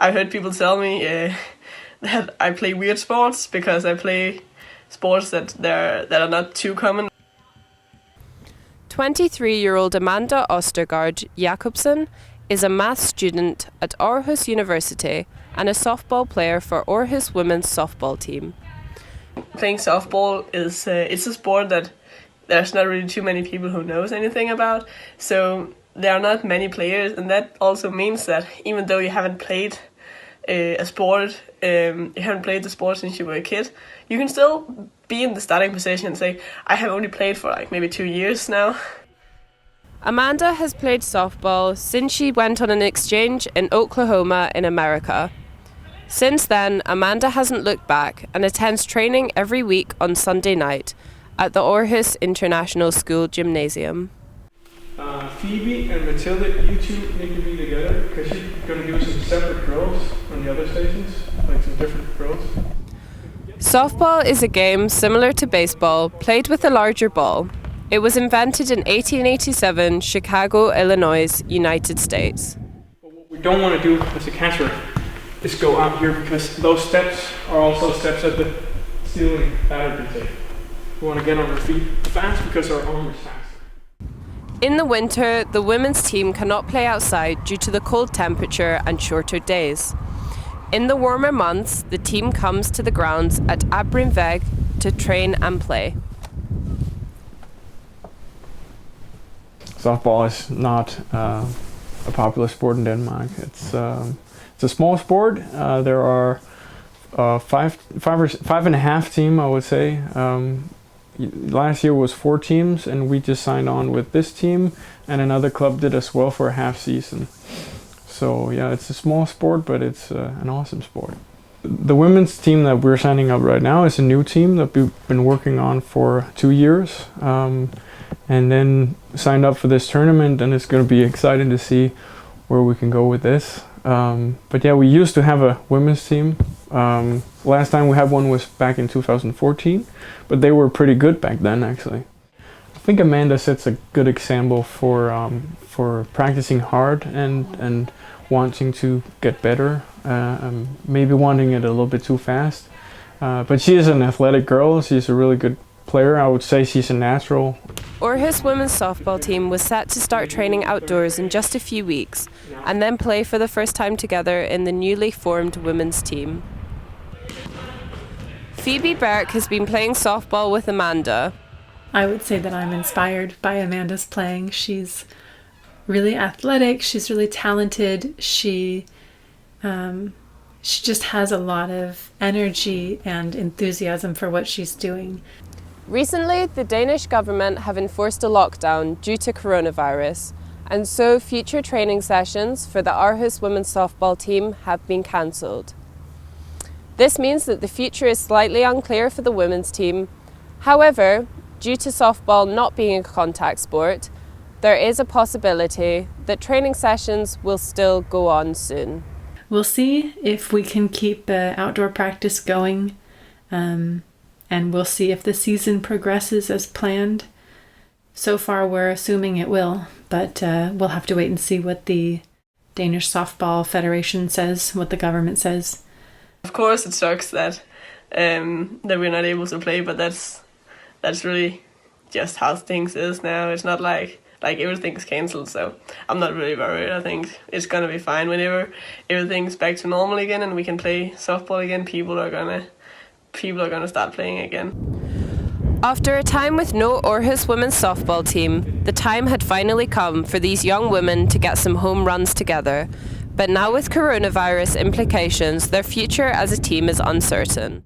I heard people tell me that I play weird sports because I play sports that are not too common. 23-year-old Amanda Ostergaard Jakobsen is a math student at Aarhus University and a softball player for Aarhus women's softball team. Playing softball is it's a sport that there's not really too many people who knows anything about, so there are not many players, and that also means that even though you haven't played a sport, you haven't played the sport since you were a kid, you can still be in the starting position and say, I have only played for like maybe 2 years now. Amanda has played softball since she went on an exchange in Oklahoma in America. Since then, Amanda hasn't looked back and attends training every week on Sunday night at the Aarhus International School Gymnasium. Phoebe and Matilda, you two need to be together because you're going to do some separate drills on the other stations, like some different drills. Softball is a game similar to baseball, played with a larger ball. It was invented in 1887, Chicago, Illinois, United States. But what we don't want to do as a catcher is go out here because those steps are also steps at the ceiling batter can take. We want to get on our feet fast because our arm is fast. In the winter, the women's team cannot play outside due to the cold temperature and shorter days. In the warmer months, the team comes to the grounds at Abrimveg to train and play. Softball is not a popular sport in Denmark. It's a small sport. There are five and a half teams, I would say. Last year was 4 teams, and we just signed on with this team, and another club did as well for a half season. So yeah, it's a small sport, but it's an awesome sport. The women's team that we're signing up right now is a new team that we've been working on for 2 years, and then signed up for this tournament, and it's going to be exciting to see where we can go with this. But yeah, we used to have a women's team. Last time we had one was back in 2014, but they were pretty good back then, actually. I think Amanda sets a good example for practicing hard and wanting to get better, maybe wanting it a little bit too fast. But she is an athletic girl. She's a really good player. I would say she's a natural. Aarhus women's softball team was set to start training outdoors in just a few weeks and then play for the first time together in the newly formed women's team. Phoebe Burke has been playing softball with Amanda. I would say that I'm inspired by Amanda's playing. She's really athletic, she's really talented, she just has a lot of energy and enthusiasm for what she's doing. Recently, the Danish government have enforced a lockdown due to coronavirus, and so future training sessions for the Aarhus women's softball team have been cancelled. This means that the future is slightly unclear for the women's team. However, due to softball not being a contact sport, there is a possibility that training sessions will still go on soon. We'll see if we can keep outdoor practice going, and we'll see if the season progresses as planned. So far, we're assuming it will, but we'll have to wait and see what the Danish Softball Federation says, what the government says. Of course, it sucks that we're not able to play, but that's really just how things is now. It's not like everything's cancelled, so I'm not really worried. I think it's gonna be fine whenever everything's back to normal again and we can play softball again. People are gonna start playing again. After a time with no Aarhus women's softball team, the time had finally come for these young women to get some home runs together. But now with coronavirus implications, their future as a team is uncertain.